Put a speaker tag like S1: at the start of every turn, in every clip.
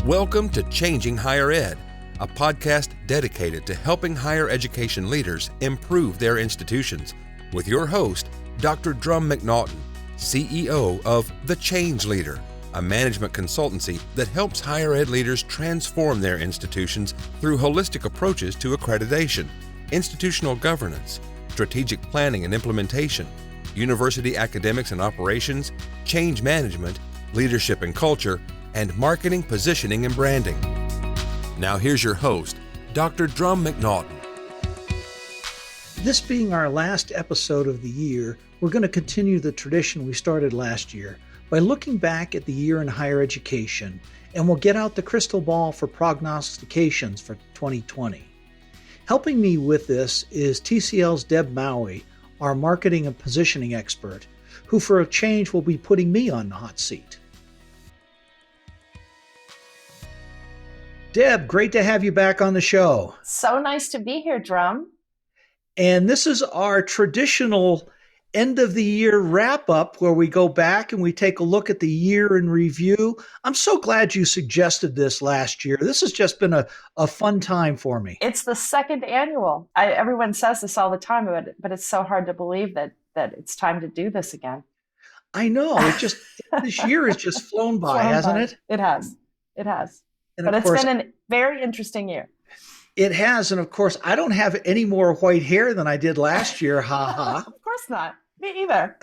S1: Welcome to Changing Higher Ed, a podcast dedicated to helping higher education leaders improve their institutions, with your host, Dr. Drumm McNaughton, CEO of The Change Leader, a management consultancy that helps higher ed leaders transform their institutions through holistic approaches to accreditation, institutional governance, strategic planning and implementation, university academics and operations, change management, leadership and culture, and marketing, positioning, and branding. Now here's your host, Dr. Drumm McNaughton.
S2: This being our last episode of the year, we're going to continue the tradition we started last year by looking back at the year in higher education, and we'll get out the crystal ball for prognostications for 2020. Helping me with this is TCL's Deb Maue, our marketing and positioning expert, who for a change will be putting me on the hot seat. Deb, great to have you back on the show.
S3: So nice to be here, Drumm.
S2: And this is our traditional end of the year wrap up where we go back and we take a look at the year in review. I'm so glad you suggested this last year. This has just been a fun time for me.
S3: It's the second annual. Everyone says this all the time, but it's so hard to believe that it's time to do this again.
S2: I know. This year has just flown by, hasn't it?
S3: It has.
S2: And
S3: but it's been a very interesting year.
S2: It has. And of course, I don't have any more white hair than I did last year. Ha ha.
S3: Of course not. Me either.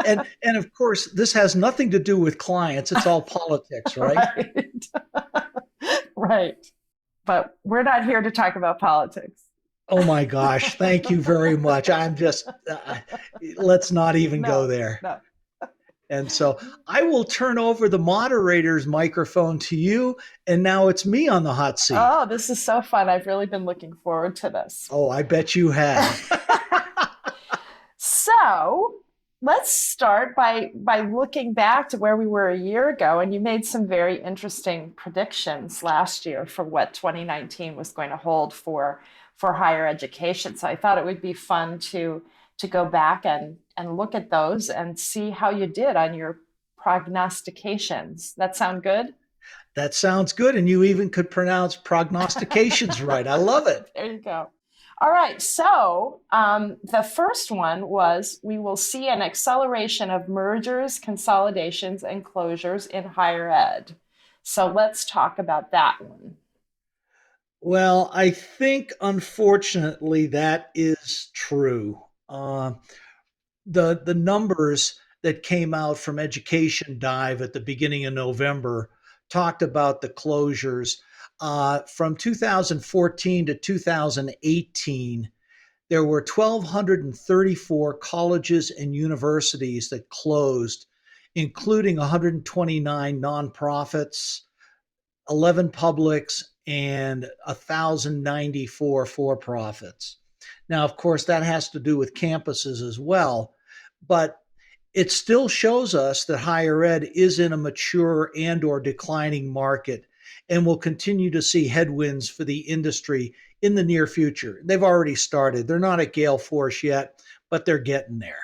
S2: and of course, this has nothing to do with clients. It's all politics, right?
S3: Right. But we're not here to talk about politics.
S2: Oh my gosh. Thank you very much. I'm just, let's not even go there.
S3: No.
S2: And so I will turn over the moderator's microphone to you. And now it's me on the hot seat.
S3: Oh, this is so fun. I've really been looking forward to this.
S2: Oh, I bet you have.
S3: So let's start by looking back to where we were a year ago. And you made some very interesting predictions last year for what 2019 was going to hold for higher education. So I thought it would be fun to go back and look at those and see how you did on your prognostications. That sound good?
S2: That sounds good. And you even could pronounce prognostications right. I love it.
S3: There you go. All right. So the first one was, we will see an acceleration of mergers, consolidations, and closures in higher ed. So let's talk about that one.
S2: Well, I think, unfortunately, that is true. The numbers that came out from Education Dive at the beginning of November talked about the closures. From 2014 to 2018, there were 1,234 colleges and universities that closed, including 129 nonprofits, 11 publics, and 1,094 for-profits. Now, of course, that has to do with campuses as well, but it still shows us that higher ed is in a mature and or declining market and will continue to see headwinds for the industry in the near future. They've already started. They're not at gale force yet, but they're getting there.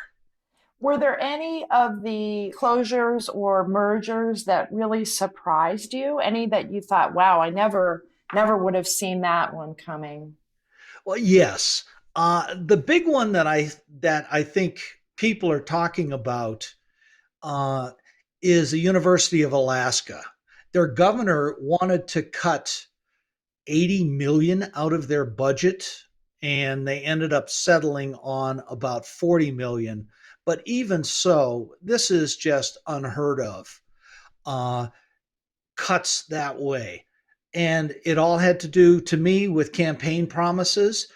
S3: Were there any of the closures or mergers that really surprised you? Any that you thought, wow, I never would have seen that one coming?
S2: Well, yes. The big one that I think people are talking about is the University of Alaska. Their governor wanted to cut $80 million out of their budget, and they ended up settling on about $40 million. But even so, this is just unheard of, cuts that way. And it all had to do, to me, with campaign promises.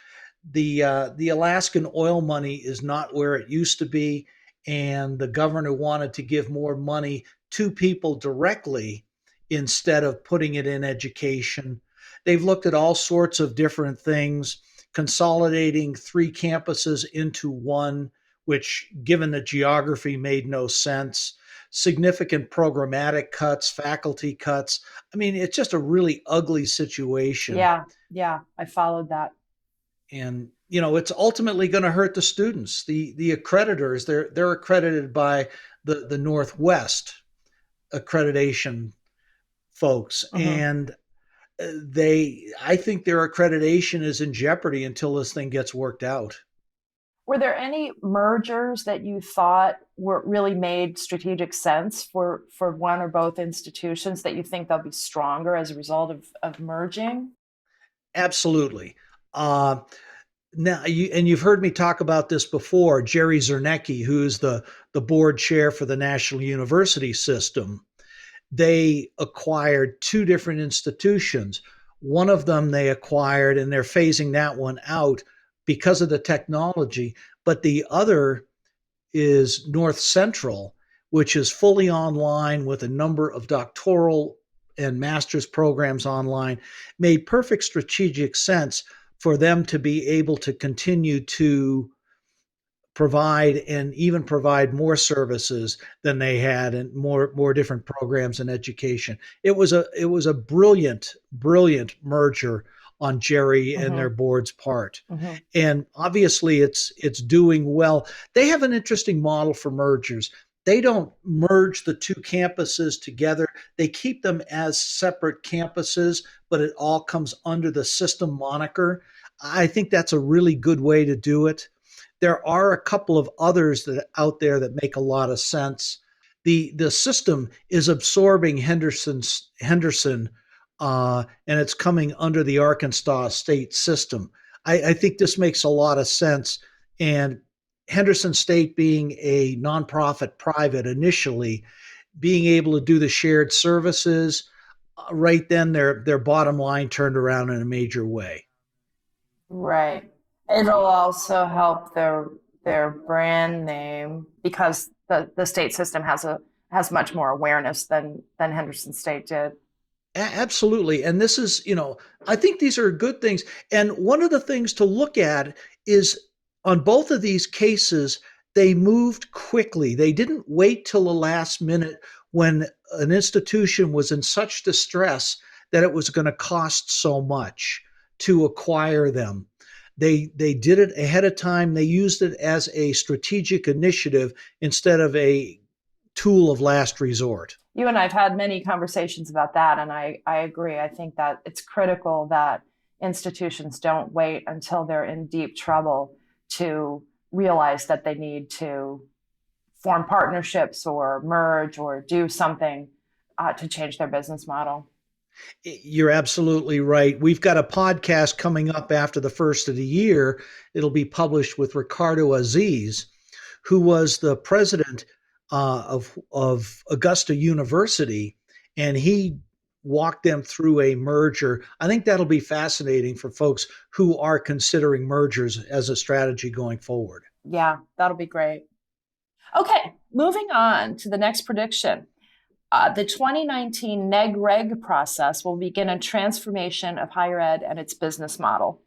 S2: The Alaskan oil money is not where it used to be, and the governor wanted to give more money to people directly instead of putting it in education. They've looked at all sorts of different things, consolidating 3 campuses into one, which, given the geography, made no sense. Significant programmatic cuts, faculty cuts. I mean, it's just a really ugly situation.
S3: Yeah, I followed that.
S2: And, it's ultimately going to hurt the students. The accreditors, they're accredited by the Northwest accreditation folks.
S3: Mhm.
S2: And I think their accreditation is in jeopardy until this thing gets worked out.
S3: Were there any mergers that you thought were really made strategic sense for one or both institutions that you think they'll be stronger as a result of merging?
S2: Absolutely. Uh, Now, you've heard me talk about this before. Jerry Zernecki, who's the board chair for the National University System, they acquired two different institutions. One of them they acquired, and they're phasing that one out because of the technology. But the other is North Central, which is fully online with a number of doctoral and master's programs online. Made perfect strategic sense for them to be able to continue to provide and even provide more services than they had and more different programs in education. It was a brilliant merger on Jerry and their
S3: Mm-hmm.
S2: board's part.
S3: Mm-hmm.
S2: And obviously it's doing well. They have an interesting model for mergers. They don't merge the two campuses together. They keep them as separate campuses, but it all comes under the system moniker. I think that's a really good way to do it. There are a couple of others that out there that make a lot of sense. The system is absorbing Henderson, and it's coming under the Arkansas state system. I think this makes a lot of sense. And Henderson State being a nonprofit private initially, being able to do the shared services, right then their bottom line turned around in a major way.
S3: Right. It'll also help their brand name because the state system has much more awareness than Henderson State did.
S2: Absolutely. And this is, I think these are good things. And one of the things to look at is on both of these cases, they moved quickly. They didn't wait till the last minute when an institution was in such distress that it was going to cost so much to acquire them. They did it ahead of time. They used it as a strategic initiative instead of a tool of last resort.
S3: You and I've had many conversations about that, and I agree. I think that it's critical that institutions don't wait until they're in deep trouble to realize that they need to form partnerships or merge or do something to change their business model.
S2: You're absolutely right. We've got a podcast coming up after the first of the year. It'll be published with Ricardo Aziz, who was the president of Augusta University, and he walked them through a merger. I think that'll be fascinating for folks who are considering mergers as a strategy going forward.
S3: Yeah, that'll be great. Okay, moving on to the next prediction. The 2019 neg-reg process will begin a transformation of higher ed and its business model.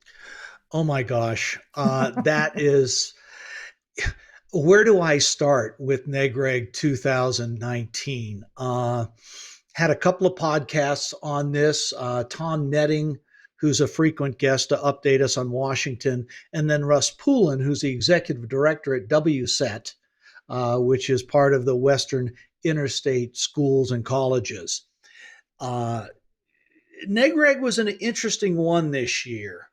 S2: Oh my gosh, that is. Where do I start with neg-reg 2019? Had a couple of podcasts on this. Tom Netting, who's a frequent guest to update us on Washington, and then Russ Poulin, who's the executive director at WSET, which is part of the Western Interstate Schools and Colleges. Neg-reg was an interesting one this year.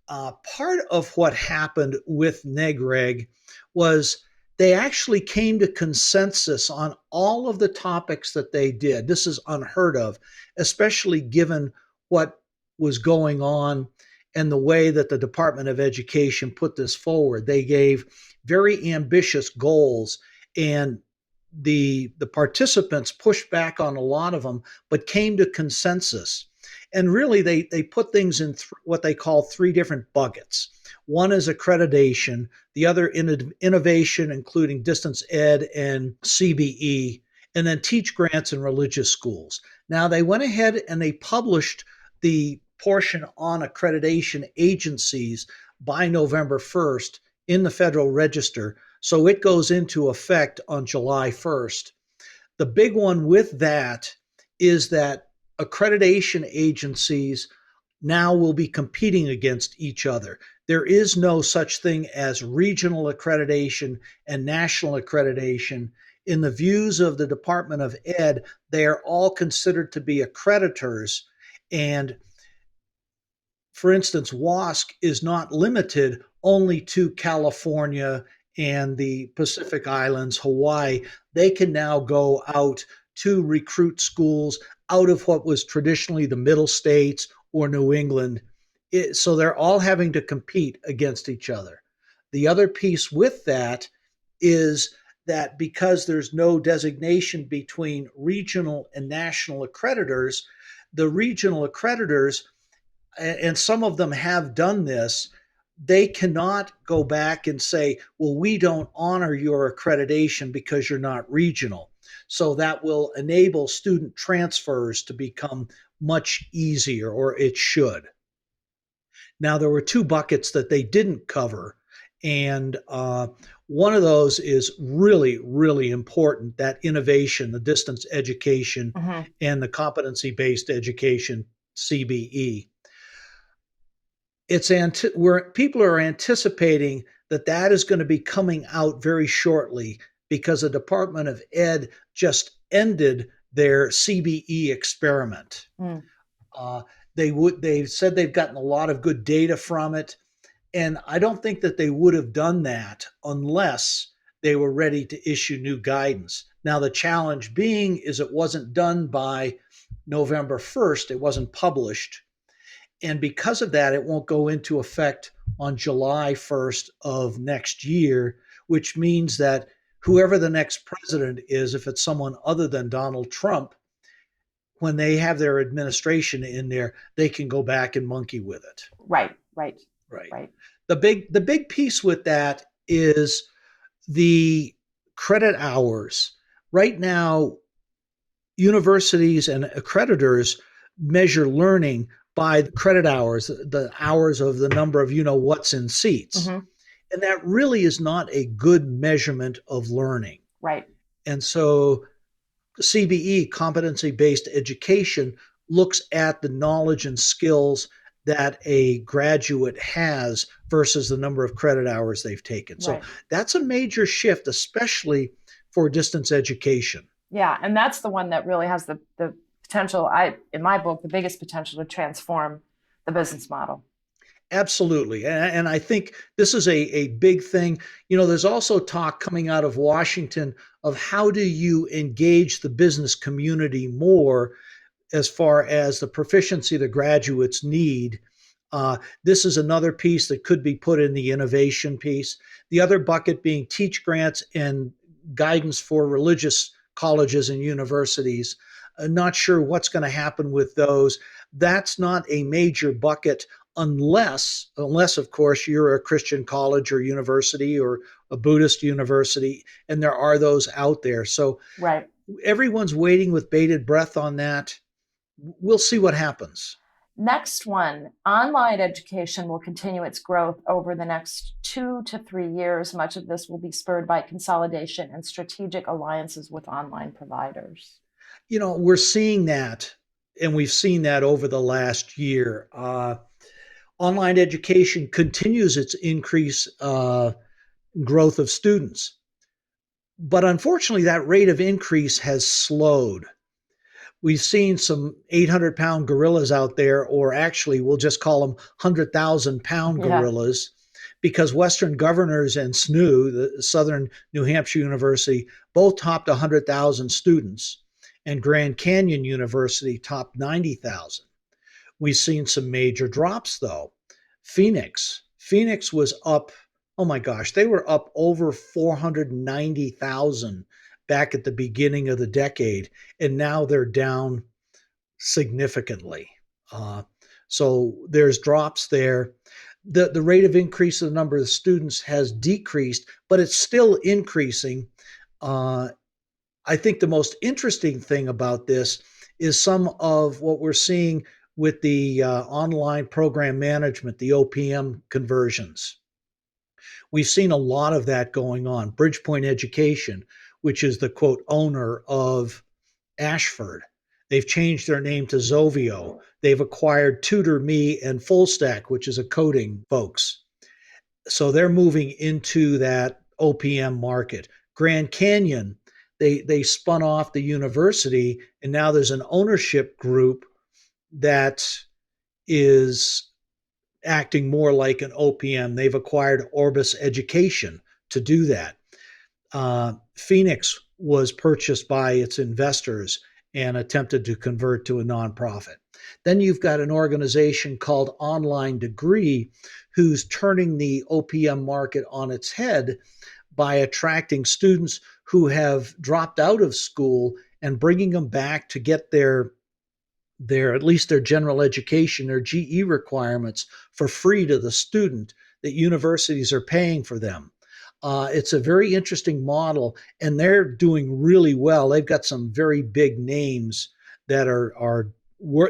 S2: Part of what happened with neg-reg was they actually came to consensus on all of the topics that they did. This is unheard of, especially given what was going on and the way that the Department of Education put this forward. They gave very ambitious goals, and the participants pushed back on a lot of them, but came to consensus. And really, they put things in what they call three different buckets. One is accreditation, the other innovation, including distance ed and CBE, and then teach grants in religious schools. Now, they went ahead and they published the portion on accreditation agencies by November 1st in the Federal Register. So it goes into effect on July 1st. The big one with that is that accreditation agencies now will be competing against each other. There is no such thing as regional accreditation and national accreditation. in the views of the Department of Ed, they are all considered to be accreditors. And for instance, WASC is not limited only to California and the Pacific Islands, Hawaii. They can now go out to recruit schools out of what was traditionally the middle states or New England. So they're all having to compete against each other. The other piece with that is that because there's no designation between regional and national accreditors, the regional accreditors, and some of them have done this, they cannot go back and say, well, we don't honor your accreditation because you're not regional. So that will enable student transfers to become much easier, or it should. Now, there were two buckets that they didn't cover. And one of those is really, really important, that innovation, the distance education, and the competency-based education, CBE. Where people are anticipating that is going to be coming out very shortly because the Department of Ed just ended their CBE experiment. They said they've gotten a lot of good data from it, and I don't think that they would have done that unless they were ready to issue new guidance. Now, the challenge being is it wasn't done by November 1st. It wasn't published. And because of that, it won't go into effect on July 1st of next year, which means that whoever the next president is, if it's someone other than Donald Trump, when they have their administration in there, they can go back and monkey with it.
S3: Right.
S2: The big piece with that is the credit hours. Right now, universities and accreditors measure learning by the credit hours, the hours of the number of what's in seats. And that really is not a good measurement of learning.
S3: Right.
S2: And so CBE, competency-based education, looks at the knowledge and skills that a graduate has versus the number of credit hours they've taken.
S3: Right.
S2: So that's a major shift, especially for distance education.
S3: Yeah, and that's the one that really has the potential, in my book, the biggest potential to transform the business model.
S2: Absolutely. And I think this is a big thing. There's also talk coming out of Washington of how do you engage the business community more as far as the proficiency the graduates need. This is another piece that could be put in the innovation piece. The other bucket being teach grants and guidance for religious colleges and universities. Not sure what's going to happen with those. That's not a major bucket unless of course you're a Christian college or university or a Buddhist university, and there are those out there. So
S3: right.
S2: Everyone's waiting with bated breath on that. We'll see what happens.
S3: Next one, online education will continue its growth over the next 2 to 3 years. Much of this will be spurred by consolidation and strategic alliances with online providers.
S2: We're seeing that, and we've seen that over the last year. Online education continues its increase growth of students. But unfortunately, that rate of increase has slowed. We've seen some 800-pound gorillas out there, or actually we'll just call them 100,000-pound gorillas, because Western Governors and SNU, the Southern New Hampshire University, both topped 100,000 students, and Grand Canyon University topped 90,000. We've seen some major drops, though. Phoenix was up, oh my gosh, they were up over 490,000 back at the beginning of the decade, and now they're down significantly. So there's drops there. The rate of increase of the number of students has decreased, but it's still increasing. I think the most interesting thing about this is some of what we're seeing with the online program management, the OPM conversions. We've seen a lot of that going on. Bridgepoint Education, which is the quote owner of Ashford, they've changed their name to Zovio. They've acquired TutorMe and FullStack, which is a coding folks. So they're moving into that OPM market. Grand Canyon, they spun off the university, and now there's an ownership group that is acting more like an OPM. They've acquired Orbis Education to do that. Phoenix was purchased by its investors and attempted to convert to a nonprofit. Then you've got an organization called Online Degree, who's turning the OPM market on its head by attracting students who have dropped out of school and bringing them back to get their at least their general education, their GE requirements for free to the student that universities are paying for them. It's a very interesting model, and they're doing really well. They've got some very big names that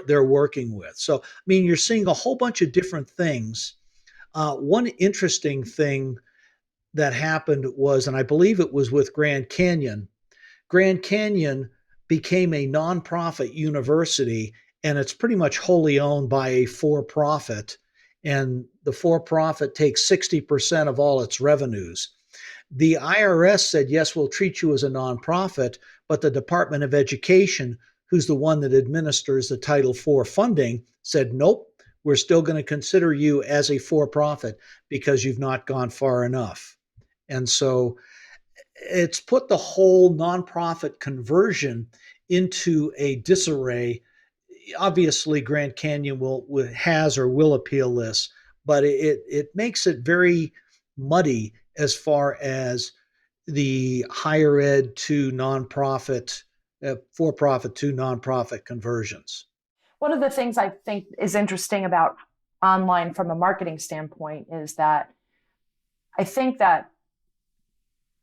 S2: they're working with. So, I mean, you're seeing a whole bunch of different things. One interesting thing that happened was, and I believe it was with Grand Canyon. Grand Canyon became a nonprofit university, and it's pretty much wholly owned by a for-profit, and the for-profit takes 60% of all its revenues. The IRS said, yes, we'll treat you as a nonprofit, but the Department of Education, who's the one that administers the Title IV funding, said, nope, we're still going to consider you as a for-profit because you've not gone far enough. And so it's put the whole nonprofit conversion into a disarray. Obviously, Grand Canyon has or will appeal this, but it makes it very muddy as far as the higher ed to nonprofit, for-profit to nonprofit conversions.
S3: One of the things I think is interesting about online from a marketing standpoint is that I think that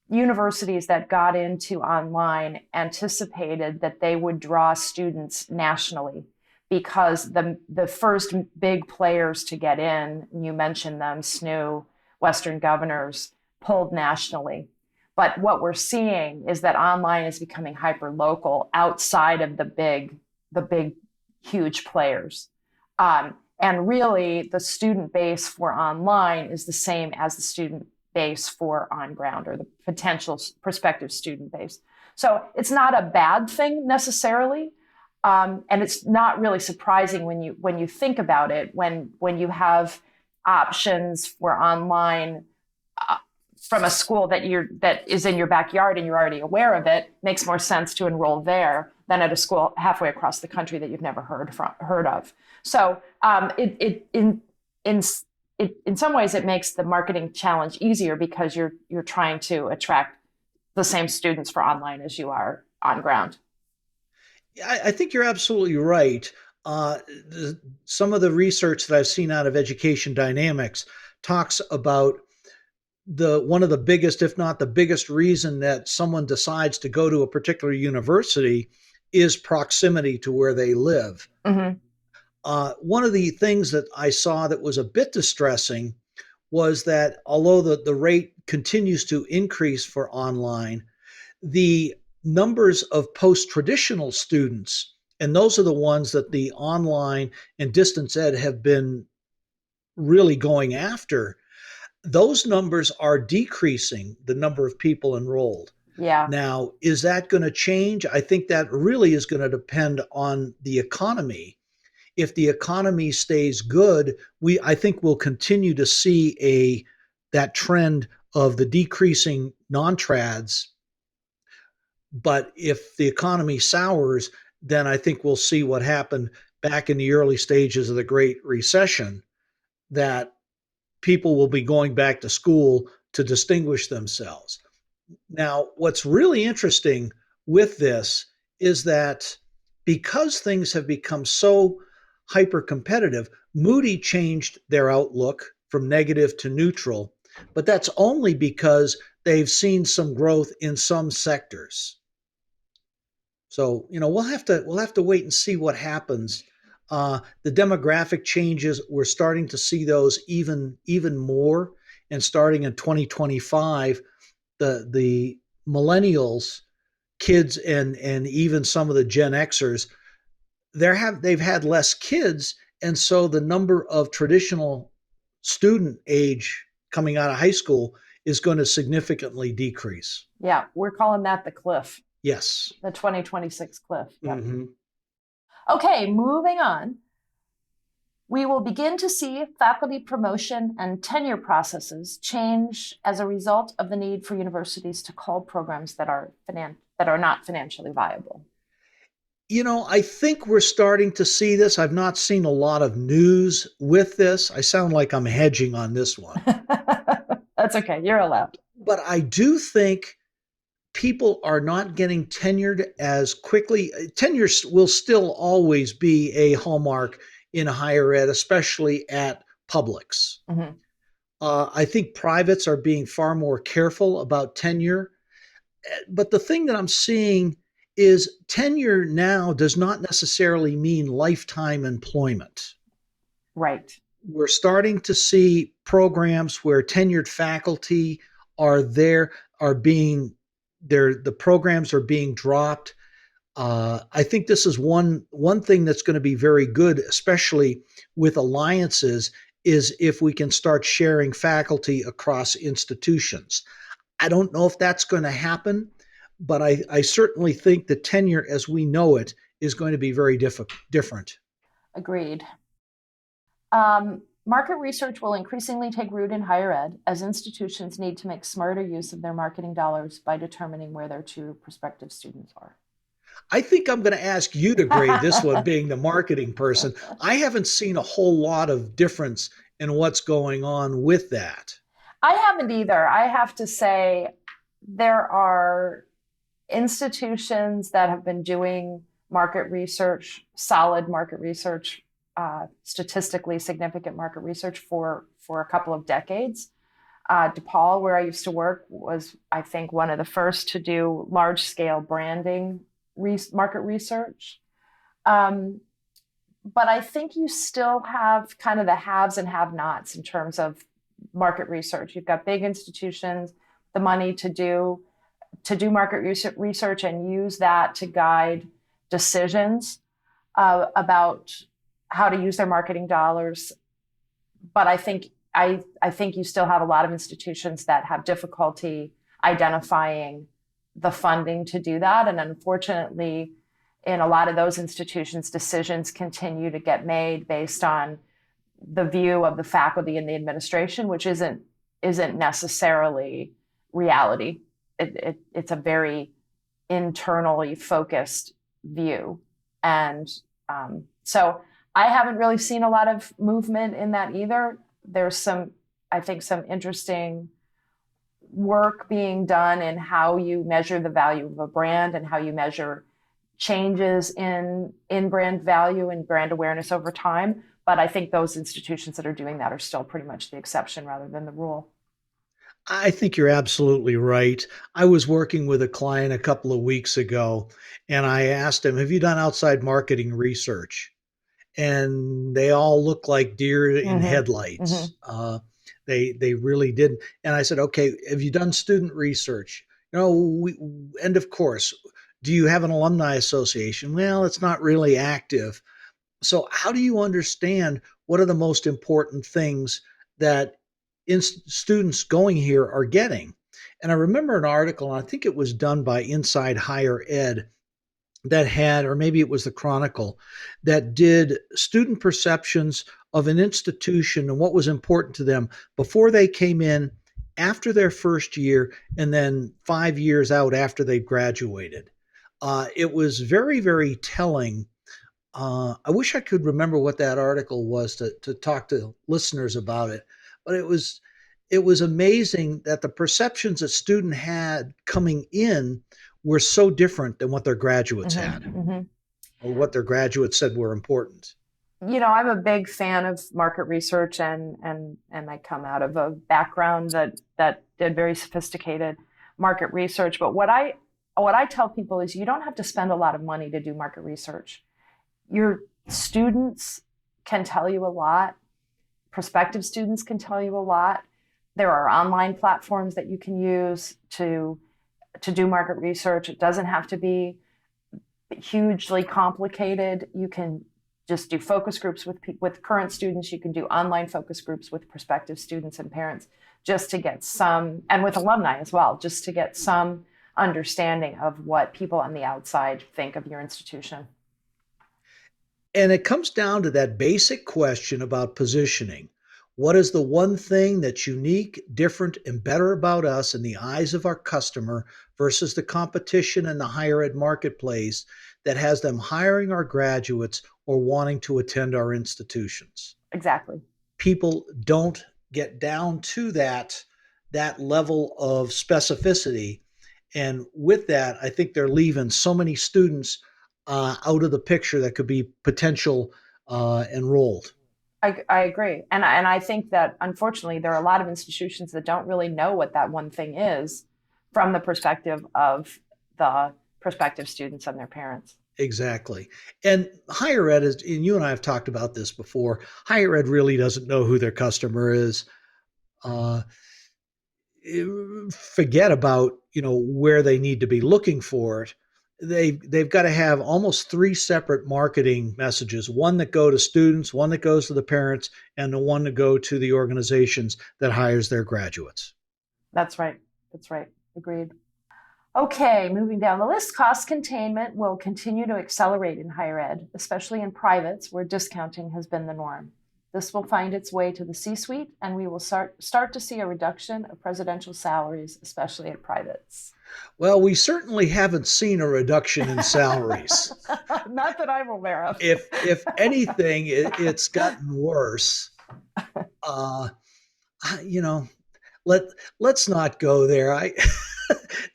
S3: universities that got into online anticipated that they would draw students nationally, because the first big players to get in, you mentioned them, SNU, Western Governors, pulled nationally. But what we're seeing is that online is becoming hyper-local outside of the big, huge players. And really, the student base for online is the same as the student base for on ground, or the potential prospective student base. So it's not a bad thing necessarily. And it's not really surprising when you think about it, when you have options for online from a school that is in your backyard and you're already aware of it. Makes more sense to enroll there than at a school halfway across the country that you've never heard of. So in some ways it makes the marketing challenge easier, because you're trying to attract the same students for online as you are on ground.
S2: I think you're absolutely right. Some of the research that I've seen out of Education Dynamics talks about one of the biggest, if not the biggest reason that someone decides to go to a particular university is proximity to where they live.
S3: Mm-hmm.
S2: One of the things that I saw that was a bit distressing was that although the rate continues to increase for online, the numbers of post-traditional students, and those are the ones that the online and distance ed have been really going after, those numbers are decreasing, the number of people enrolled.
S3: Yeah.
S2: Now, is that going to change? I think that really is going to depend on the economy. If the economy stays good, I think we'll continue to see that trend of the decreasing non-trads. But if the economy sours, then I think we'll see what happened back in the early stages of the Great Recession, that people will be going back to school to distinguish themselves. Now, what's really interesting with this is that because things have become so hyper competitive, Moody changed their outlook from negative to neutral, but that's only because they've seen some growth in some sectors. So, we'll have to wait and see what happens. The demographic changes, we're starting to see those even more, and starting in 2025, the millennials, kids, and even some of the Gen Xers, they've had less kids, and so the number of traditional student age coming out of high school is going to significantly decrease.
S3: Yeah, we're calling that the cliff.
S2: Yes.
S3: The 2026 cliff. Yep.
S2: Mm-hmm.
S3: Okay, moving on. We will begin to see faculty promotion and tenure processes change as a result of the need for universities to cull programs that are not financially viable.
S2: I think we're starting to see this. I've not seen a lot of news with this. I sound like I'm hedging on this one.
S3: That's okay. You're allowed.
S2: But I do think people are not getting tenured as quickly. Tenure will still always be a hallmark in higher ed, especially at publics.
S3: Mm-hmm.
S2: I think privates are being far more careful about tenure. But the thing that I'm seeing is tenure now does not necessarily mean lifetime employment.
S3: Right.
S2: We're starting to see programs where tenured faculty are there, the programs are being dropped. I think this is one thing that's going to be very good, especially with alliances, is if we can start sharing faculty across institutions. I don't know if that's going to happen, but I certainly think the tenure as we know it is going to be very different.
S3: Agreed. Market research will increasingly take root in higher ed as institutions need to make smarter use of their marketing dollars by determining where their true prospective students are.
S2: I think I'm going to ask you to grade this one, being the marketing person. I haven't seen a whole lot of difference in what's going on with that.
S3: I haven't either. I have to say there are institutions that have been doing market research, solid market research, statistically significant market research for a couple of decades. DePaul, where I used to work, was, I think, one of the first to do large-scale branding market research. But I think you still have kind of the haves and have-nots in terms of market research. You've got big institutions, the money to do market research and use that to guide decisions about how to use their marketing dollars. But I think you still have a lot of institutions that have difficulty identifying the funding to do that. And unfortunately, in a lot of those institutions, decisions continue to get made based on the view of the faculty and the administration, which isn't necessarily reality. It's a very internally focused view. And so I haven't really seen a lot of movement in that either. There's I think some interesting work being done in how you measure the value of a brand and how you measure changes in brand value and brand awareness over time. But I think those institutions that are doing that are still pretty much the exception rather than the rule.
S2: I think you're absolutely right. I was working with a client a couple of weeks ago, and I asked him, have you done outside marketing research? And they all look like deer in headlights.
S3: Mm-hmm.
S2: They really didn't. And I said, okay, have you done student research? And of course, do you have an alumni association? Well, it's not really active. So how do you understand what are the most important things that students going here are getting? And I remember an article, and I think it was done by Inside Higher Ed, that had, or maybe it was the Chronicle, that did student perceptions of an institution and what was important to them before they came in, after their first year, and then 5 years out after they graduated. It was very, very telling. I wish I could remember what that article was to talk to listeners about it, but it was amazing that the perceptions a student had coming in were so different than what their graduates had, or what their graduates said were important.
S3: I'm a big fan of market research, and I come out of a background that did very sophisticated market research. But what I tell people is you don't have to spend a lot of money to do market research. Your students can tell you a lot. Prospective students can tell you a lot. There are online platforms that you can use to do market research. It doesn't have to be hugely complicated. You can just do focus groups with current students. You can do online focus groups with prospective students and parents just to get some, and with alumni as well, just to get some understanding of what people on the outside think of your institution.
S2: And it comes down to that basic question about positioning. What is the one thing that's unique, different, and better about us in the eyes of our customer versus the competition in the higher ed marketplace that has them hiring our graduates or wanting to attend our institutions?
S3: Exactly.
S2: People don't get down to that level of specificity. And with that, I think they're leaving so many students out of the picture that could be potential enrolled.
S3: I agree. And I think that unfortunately, there are a lot of institutions that don't really know what that one thing is from the perspective of the prospective students and their parents.
S2: Exactly. And higher ed is, and you and I have talked about this before, higher ed really doesn't know who their customer is. Uh, Forget about, where they need to be looking for it. They've got to have almost three separate marketing messages: one that go to students, one that goes to the parents, and the one to go to the organizations that hires their graduates.
S3: That's right. That's right. Agreed. Okay, moving down the list, cost containment will continue to accelerate in higher ed, especially in privates where discounting has been the norm. This will find its way to the C-suite, and we will start to see a reduction of presidential salaries, especially at privates.
S2: Well, we certainly haven't seen a reduction in salaries.
S3: Not that I'm aware of.
S2: If anything, it's gotten worse. You know, let's not go there.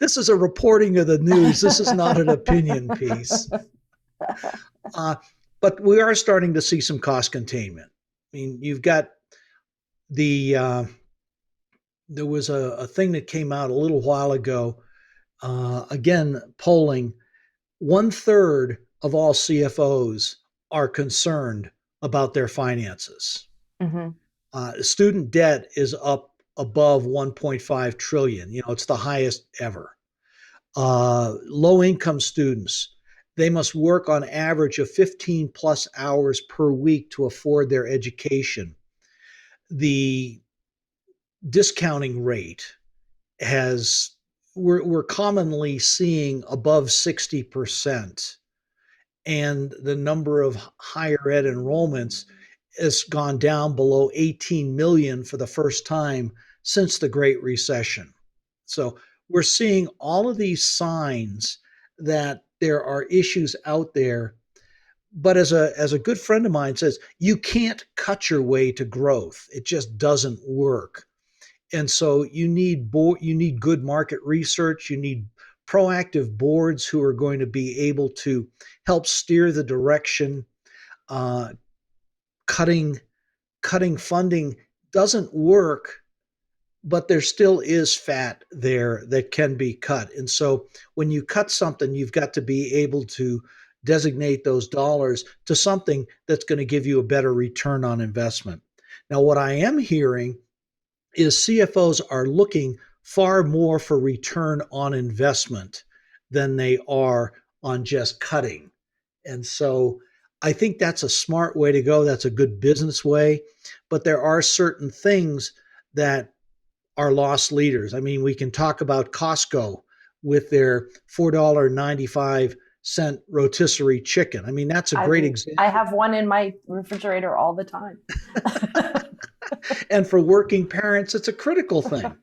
S2: This is a reporting of the news. This is not an opinion piece. But we are starting to see some cost containment. I mean, you've got there was a thing that came out a little while ago. Again, polling, 1/3 of all CFOs are concerned about their finances.
S3: Mm-hmm.
S2: Student debt is up above 1.5 trillion. It's the highest ever. Low income students, they must work on average of 15 plus hours per week to afford their education. The discounting rate we're commonly seeing above 60%, and the number of higher ed enrollments has gone down below 18 million for the first time since the Great Recession. So we're seeing all of these signs that there are issues out there. But as a good friend of mine says, you can't cut your way to growth. It just doesn't work. And so you need good market research. You need proactive boards who are going to be able to help steer the direction. Cutting funding doesn't work, but there still is fat there that can be cut. And so when you cut something, you've got to be able to designate those dollars to something that's going to give you a better return on investment. Now, what I am hearing is CFOs are looking far more for return on investment than they are on just cutting. And so I think that's a smart way to go. That's a good business way. But there are certain things that are lost leaders. I mean, we can talk about Costco with their $4.95 rotisserie chicken. I mean, that's a great example.
S3: I have one in my refrigerator all the time.
S2: And for working parents, it's a critical thing.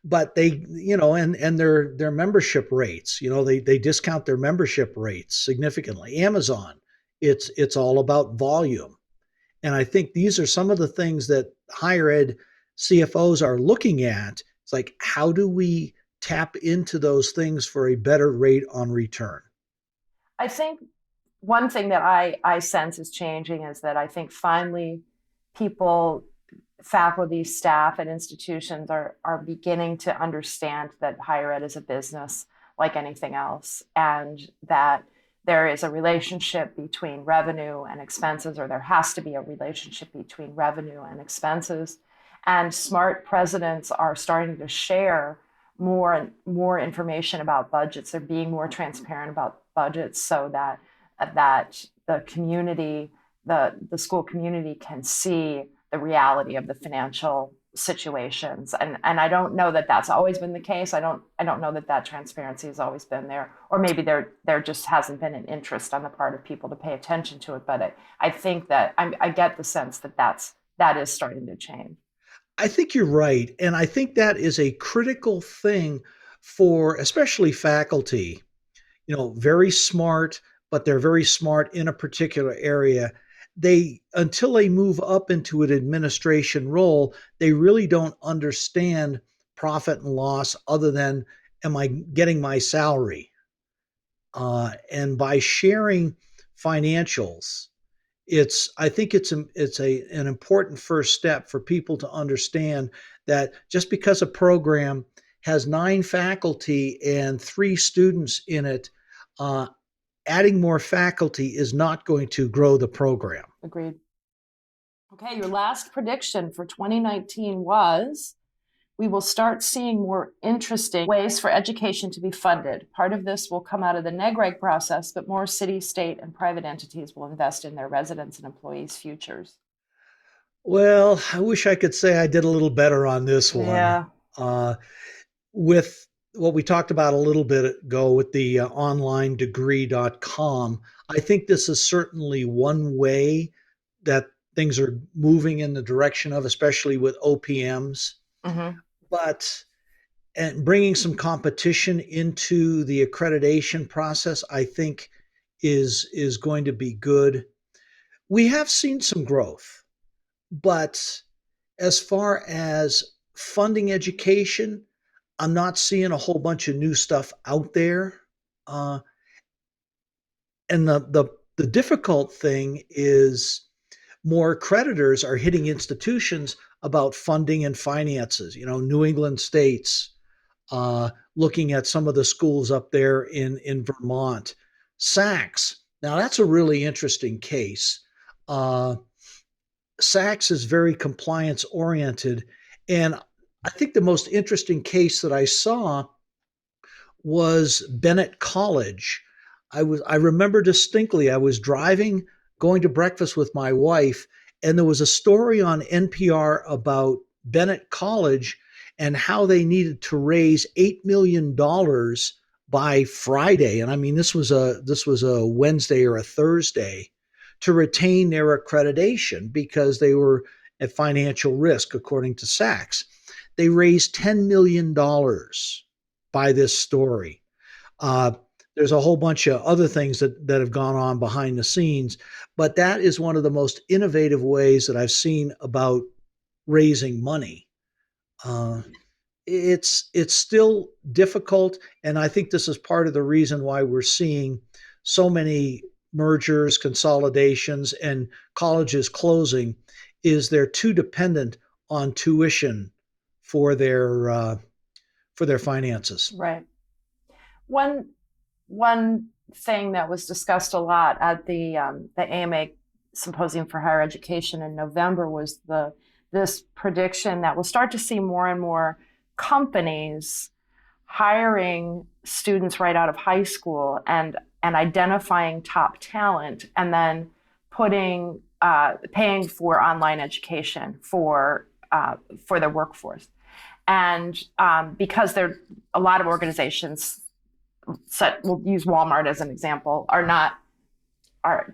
S2: But they, and their membership rates, they discount their membership rates significantly. Amazon, it's all about volume. And I think these are some of the things that higher ed CFOs are looking at. It's like, how do we tap into those things for a better rate on return?
S3: I think one thing that I sense is changing is that I think finally people, faculty, staff at institutions are beginning to understand that higher ed is a business like anything else, and that there is a relationship between revenue and expenses, or there has to be a relationship between revenue and expenses. And smart presidents are starting to share more and more information about budgets. They're being more transparent about budgets so that the community, the school community, can see the reality of the financial situations. And I don't know that that's always been the case. I don't know that that transparency has always been there, or maybe there just hasn't been an interest on the part of people to pay attention to it. But I think that I get the sense that that is starting to change.
S2: I think you're right. And I think that is a critical thing for especially faculty, very smart, but they're very smart in a particular area. They, until they move up into an administration role, they really don't understand profit and loss other than, am I getting my salary? And by sharing financials, I think it's an important first step for people to understand that just because a program has 9 faculty and 3 students in it, uh, adding more faculty is not going to grow the program.
S3: Agreed. Okay, your last prediction for 2019 was, we will start seeing more interesting ways for education to be funded. Part of this will come out of the neg-reg process, but more city, state, and private entities will invest in their residents' and employees' futures.
S2: Well, I wish I could say I did a little better on this one.
S3: Yeah.
S2: With what we talked about a little bit ago with the onlinedegree.com, I think this is certainly one way that things are moving in the direction of, especially with OPMs.
S3: Mm-hmm.
S2: But and bringing some competition into the accreditation process, I think is going to be good. We have seen some growth, but as far as funding education, I'm not seeing a whole bunch of new stuff out there. And the difficult thing is more creditors are hitting institutions about funding and finances. New England states, looking at some of the schools up there in Vermont. Sachs, now that's a really interesting case. Sachs is very compliance oriented. And I think the most interesting case that I saw was Bennett College. I remember distinctly, I was driving, going to breakfast with my wife, and there was a story on NPR about Bennett College and how they needed to raise $8 million by Friday. And I mean, this was a Wednesday or a Thursday, to retain their accreditation because they were at financial risk, according to Sachs. They raised $10 million by this story. There's a whole bunch of other things that have gone on behind the scenes, but that is one of the most innovative ways that I've seen about raising money. It's still difficult, and I think this is part of the reason why we're seeing so many mergers, consolidations, and colleges closing, is they're too dependent on tuition for their finances.
S3: Right. One thing that was discussed a lot at the AMA Symposium for Higher Education in November was this prediction that we'll start to see more and more companies hiring students right out of high school and identifying top talent, and then paying for online education for their workforce. And because a lot of organizations, we'll use Walmart as an example,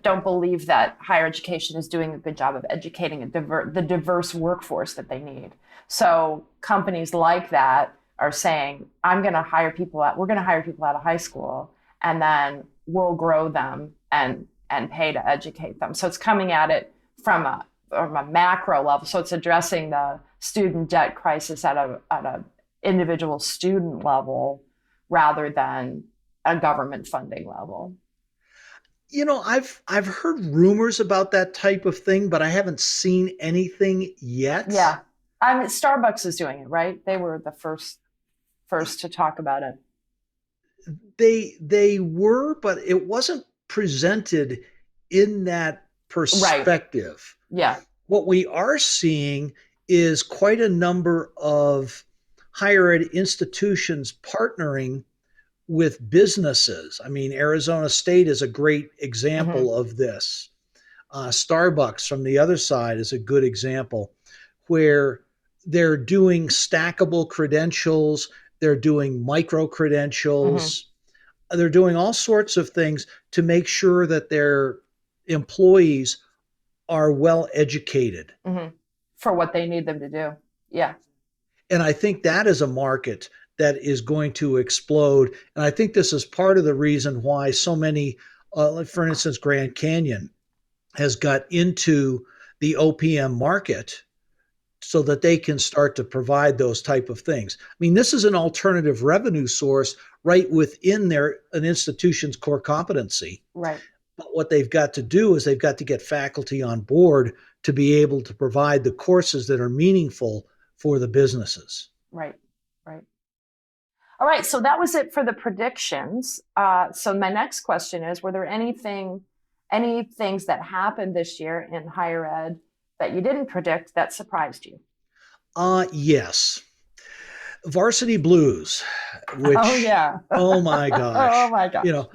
S3: don't believe that higher education is doing a good job of educating the diverse workforce that they need. So companies like that are saying, we're going to hire people out of high school, and then we'll grow them and pay to educate them. So it's coming at it from a macro level. So it's addressing the student debt crisis at a individual student level rather than a government funding level.
S2: I've heard rumors about that type of thing, but I haven't seen anything yet.
S3: Yeah. Starbucks is doing it, right? They were the first to talk about it.
S2: They were, but it wasn't presented in that perspective.
S3: Right. Yeah.
S2: What we are seeing is quite a number of higher ed institutions partnering with businesses. I mean, Arizona State is a great example of this. Starbucks from the other side is a good example, where they're doing stackable credentials, they're doing micro
S3: Mm-hmm.
S2: credentials, they're doing all sorts of things to make sure that their employees are well educated.
S3: Mm-hmm. For what they need them to do. Yeah.
S2: And I think that is a market that is going to explode. And I think this is part of the reason why so many, like for instance, Grand Canyon has got into the OPM market so that they can start to provide those type of things. I mean, this is an alternative revenue source right within an institution's core competency.
S3: Right.
S2: But what they've got to do is they've got to get faculty on board to be able to provide the courses that are meaningful for the businesses.
S3: Right. Right. All right. So that was it for the predictions. So my next question is, were there any things that happened this year in higher ed that you didn't predict that surprised you?
S2: Yes. Varsity Blues, which,
S3: Oh yeah.
S2: oh my
S3: Oh
S2: gosh,
S3: my gosh.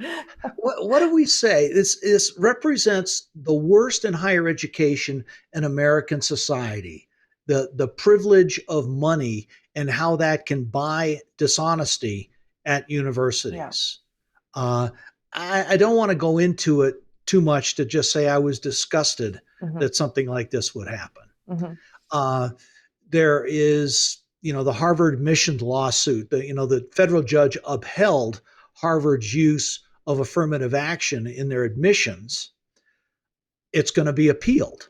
S2: what do we say? This represents the worst in higher education in American society. The privilege of money and how that can buy dishonesty at
S3: Yeah.
S2: universities. Uh, I don't want to go into it too much to just say I was disgusted
S3: Mm-hmm.
S2: that something like this would happen.
S3: Mm-hmm.
S2: Uh, there is, the Harvard admissions lawsuit. The federal judge upheld Harvard's use of affirmative action in their admissions. It's going to be appealed.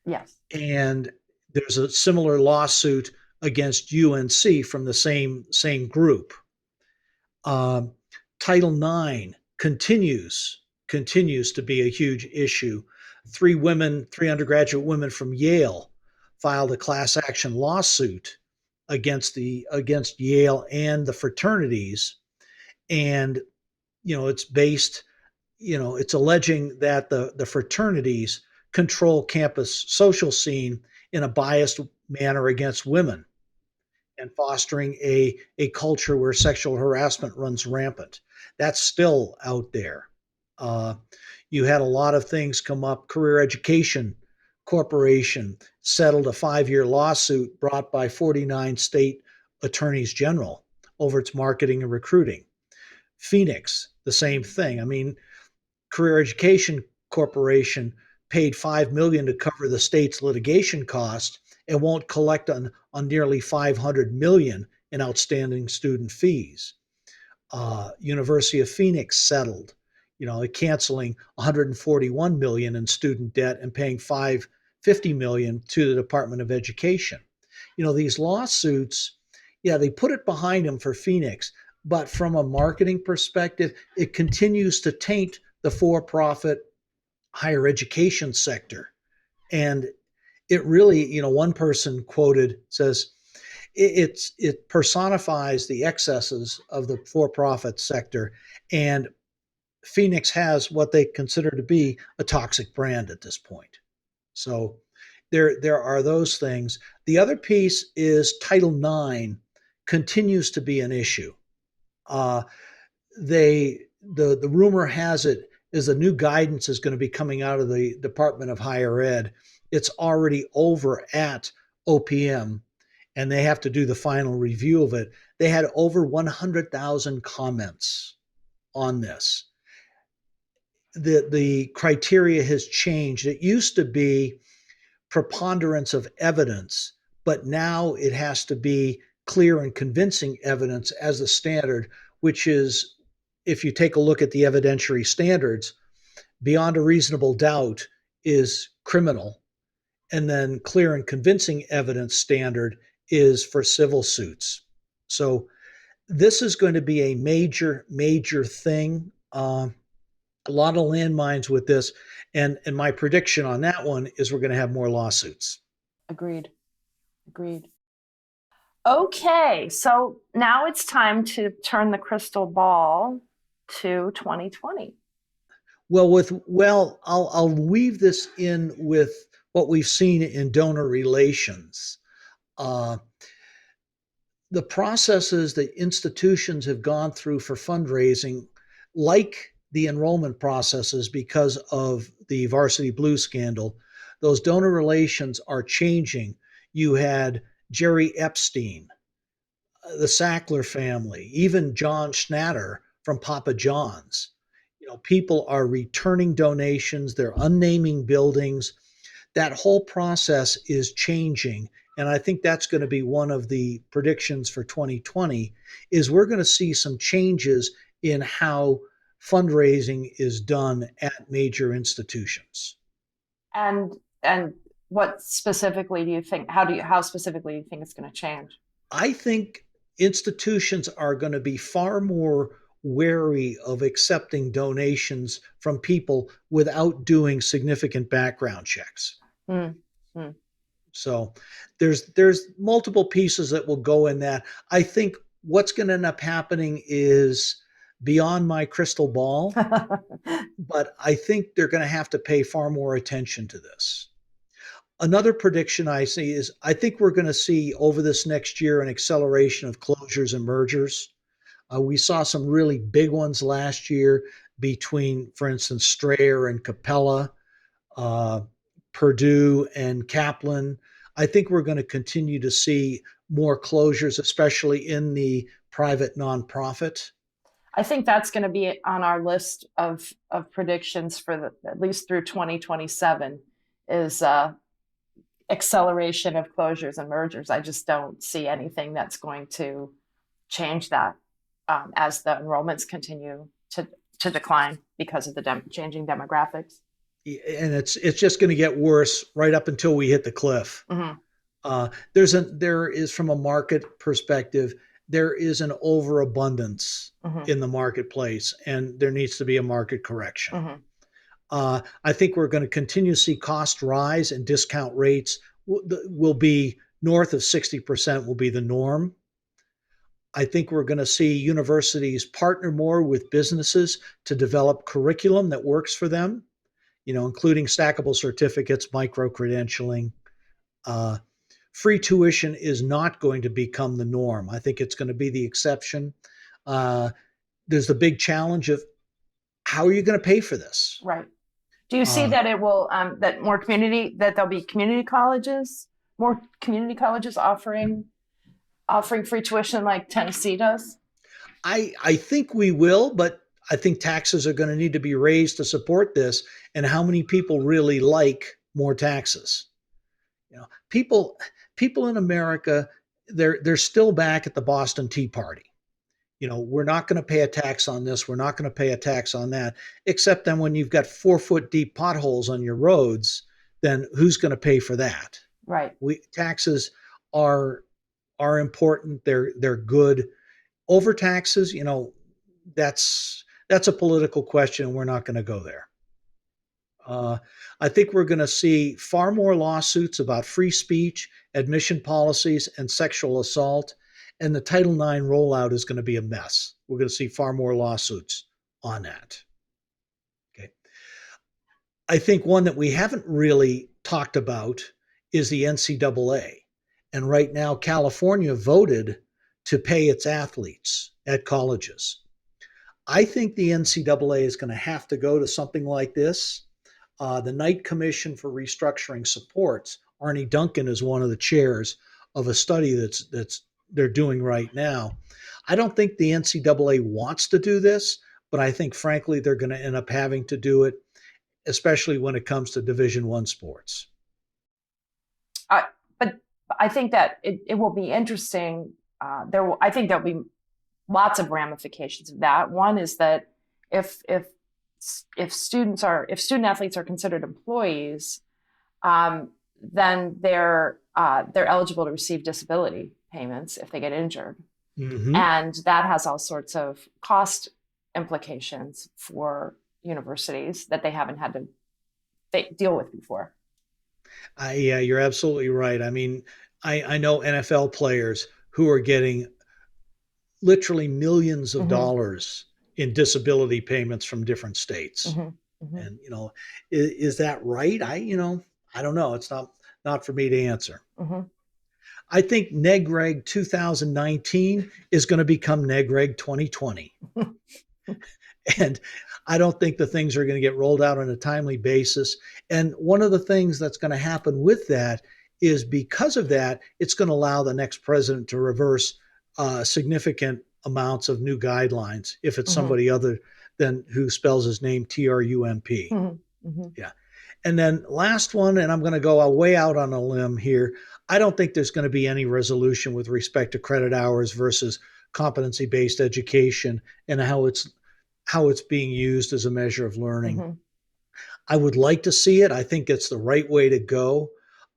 S3: Yes.
S2: And there's a similar lawsuit against UNC from the same group. Um, Title IX continues to be a huge issue. Three undergraduate women from Yale filed a class action lawsuit against Yale and the fraternities, and it's based, it's alleging that the fraternities control campus social scene in a biased manner against women and fostering a culture where sexual harassment runs rampant. That's still out there. Uh, you had a lot of things come up. Career Education Corporation settled a 5-year lawsuit brought by 49 state attorneys general over its marketing and recruiting. Phoenix, the same thing. I mean, Career Education Corporation paid $5 million to cover the state's litigation costs and won't collect on nearly $500 million in outstanding student fees. University of Phoenix settled, canceling $141 million in student debt and paying $50 million to the Department of Education. These lawsuits, yeah, they put it behind them for Phoenix, but from a marketing perspective, it continues to taint the for-profit higher education sector. And it really, one person quoted says, it personifies the excesses of the for-profit sector, and Phoenix has what they consider to be a toxic brand at this point. So there are those things. The other piece is Title IX continues to be an issue. Uh, the rumor has it is a new guidance is going to be coming out of the Department of Higher Ed. It's already over at OPM, and they have to do the final review of it. They had over 100,000 comments on this. The criteria has changed. It used to be preponderance of evidence, but now it has to be clear and convincing evidence as the standard, which is, if you take a look at the evidentiary standards, beyond a reasonable doubt is criminal, and then clear and convincing evidence standard is for civil suits. So this is going to be a major thing. A lot of landmines with this, and my prediction on that one is we're going to have more lawsuits.
S3: Agreed. Okay, so now it's time to turn the crystal ball to 2020.
S2: I'll weave this in with what we've seen in donor relations. The processes that institutions have gone through for fundraising, like the enrollment processes because of the Varsity Blues scandal, those donor relations are changing. You had Jerry Epstein, the Sackler family, even John Schnatter from Papa John's. People are returning donations, they're unnaming buildings. That whole process is changing. And I think that's going to be one of the predictions for 2020 is we're going to see some changes in how fundraising is done at major institutions.
S3: And what specifically do you think, how specifically do you think it's going to change?
S2: I think institutions are going to be far more wary of accepting donations from people without doing significant background checks.
S3: Mm-hmm.
S2: So there's multiple pieces that will go in that. I think what's going to end up happening is beyond my crystal ball, but I think they're going to have to pay far more attention to this. Another prediction I see is I think we're going to see over this next year an acceleration of closures and mergers. We saw some really big ones last year between, for instance, Strayer and Capella, Purdue and Kaplan. I think we're going to continue to see more closures, especially in the private nonprofit.
S3: I think that's going to be on our list of predictions for at least through 2027 is acceleration of closures and mergers. I just don't see anything that's going to change that as the enrollments continue to decline because of the changing demographics.
S2: And it's just going to get worse right up until we hit the cliff.
S3: Mm-hmm.
S2: There is from a market perspective, there is an overabundance in the marketplace, and there needs to be a market correction. I think we're going to continue to see cost rise, and discount rates will be north of 60% will be the norm. I think we're going to see universities partner more with businesses to develop curriculum that works for them, including stackable certificates, micro-credentialing. Free tuition is not going to become the norm. I think it's going to be the exception. There's the big challenge of how are you going to pay for this?
S3: Right. Do you see that it will, that there'll be more community colleges offering free tuition like Tennessee does?
S2: I think we will, but I think taxes are going to need to be raised to support this. And how many people really like more taxes? People in America, they're still back at the Boston Tea Party. We're not going to pay a tax on this. We're not going to pay a tax on that, except then when you've got 4-foot deep potholes on your roads, then who's going to pay for that?
S3: Right.
S2: Taxes are important. They're good. Overtaxes, that's a political question. We're not going to go there. I think we're going to see far more lawsuits about free speech, admission policies, and sexual assault. And the Title IX rollout is going to be a mess. We're going to see far more lawsuits on that. Okay. I think one that we haven't really talked about is the NCAA. And right now, California voted to pay its athletes at colleges. I think the NCAA is going to have to go to something like this. The Knight Commission for Restructuring Supports, Arnie Duncan is one of the chairs of a study that's they're doing right now. I don't think the NCAA wants to do this, but I think, frankly, they're going to end up having to do it, especially when it comes to Division I sports.
S3: But I think that it will be interesting. I think there'll be lots of ramifications of that. One is that if student athletes are considered employees, then they're eligible to receive disability payments if they get injured. Mm-hmm. And that has all sorts of cost implications for universities that they haven't had to deal with before.
S2: Yeah, you're absolutely right. I mean, I know NFL players who are getting literally millions of dollars in disability payments from different states. And, is that right? I don't know. It's not for me to answer. I think NEGREG 2019 is going to become NEGREG 2020. And I don't think the things are going to get rolled out on a timely basis. And one of the things that's going to happen with that is because of that, it's going to allow the next president to reverse significant amounts of new guidelines if it's somebody other than who spells his name Trump. Yeah. And then last one, and I'm going to go way out on a limb here. I don't think there's going to be any resolution with respect to credit hours versus competency-based education and how it's being used as a measure of learning. I would like to see it. I think it's the right way to go.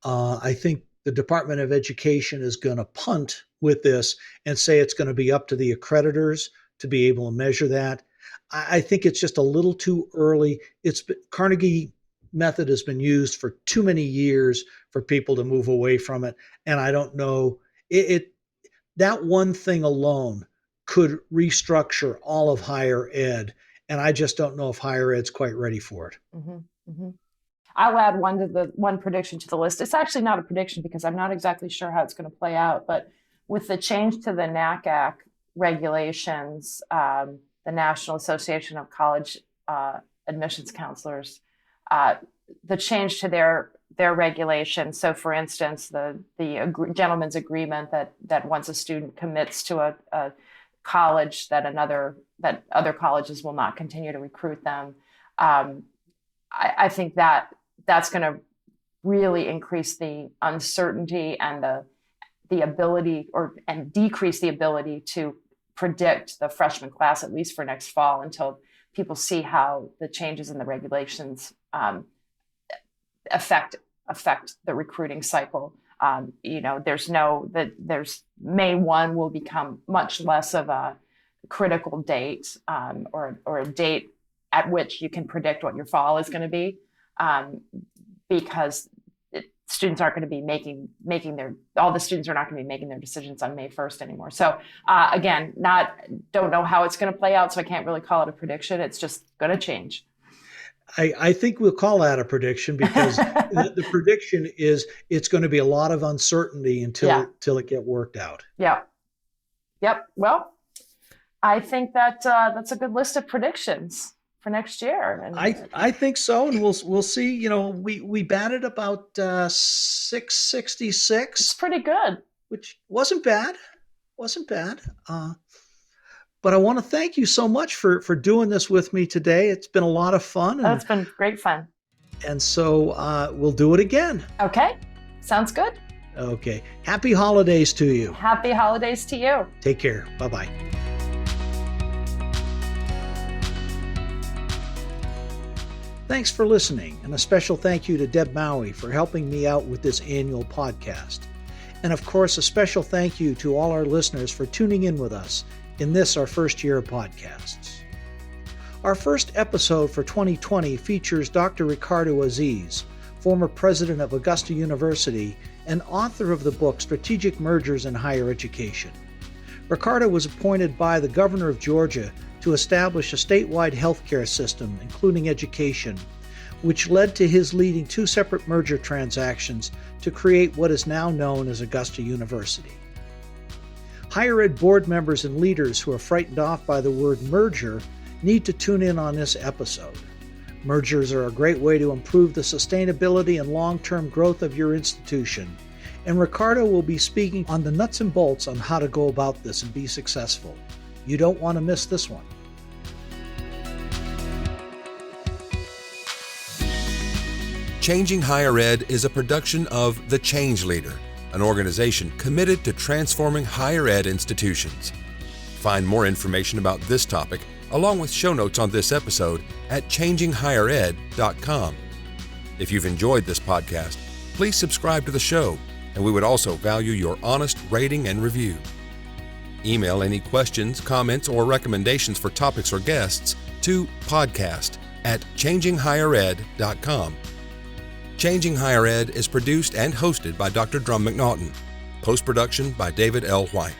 S2: I think the Department of Education is going to punt with this and say it's going to be up to the accreditors to be able to measure that. I think it's just a little too early. Carnegie method has been used for too many years for people to move away from it. And I don't know, that one thing alone could restructure all of higher ed. And I just don't know if higher ed's quite ready for it.
S3: I'll add one prediction to the list. It's actually not a prediction because I'm not exactly sure how it's going to play out. But with the change to the NACAC regulations, the National Association of College Admissions Counselors, the change to their regulation. So, for instance, the gentleman's agreement that once a student commits to a college, that other colleges will not continue to recruit them. I think that's going to really increase the uncertainty and the ability and decrease the ability to predict the freshman class, at least for next fall, until people see how the changes in the regulations affect the recruiting cycle. There's May 1 will become much less of a critical date or a date at which you can predict what your fall is going to be, because students aren't going to be all the students are not going to be making their decisions on May 1st anymore. So again, don't know how it's going to play out, so I can't really call it a prediction. It's just going to change.
S2: I think we'll call that a prediction because the prediction is it's going to be a lot of uncertainty until it get worked out.
S3: Yeah. Yep. Well, I think that's a good list of predictions for next year. And
S2: I think so, and we'll see. We batted about 666.
S3: It's pretty good,
S2: which wasn't bad. But I want to thank you so much for doing this with me today. It's been a lot of fun.
S3: It's been great fun.
S2: And so we'll do it again.
S3: Okay. Sounds good.
S2: Okay. Happy holidays to you.
S3: Happy holidays to you.
S2: Take care. Bye-bye. Thanks for listening, and a special thank you to Deb Maue for helping me out with this annual podcast. And of course, a special thank you to all our listeners for tuning in with us in this, our first year of podcasts. Our first episode for 2020 features Dr. Ricardo Aziz, former president of Augusta University and author of the book Strategic Mergers in Higher Education. Ricardo was appointed by the governor of Georgia to establish a statewide healthcare system, including education, which led to his leading 2 separate merger transactions to create what is now known as Augusta University. Higher ed board members and leaders who are frightened off by the word merger need to tune in on this episode. Mergers are a great way to improve the sustainability and long-term growth of your institution, and Ricardo will be speaking on the nuts and bolts on how to go about this and be successful. You don't want to miss this one.
S1: Changing Higher Ed is a production of The Change Leader, an organization committed to transforming higher ed institutions. Find more information about this topic, along with show notes on this episode, at changinghighered.com. If you've enjoyed this podcast, please subscribe to the show, and we would also value your honest rating and review. Email any questions, comments, or recommendations for topics or guests to podcast@changinghighered.com. Changing Higher Ed is produced and hosted by Dr. Drumm McNaughton. Post-production by David L. White.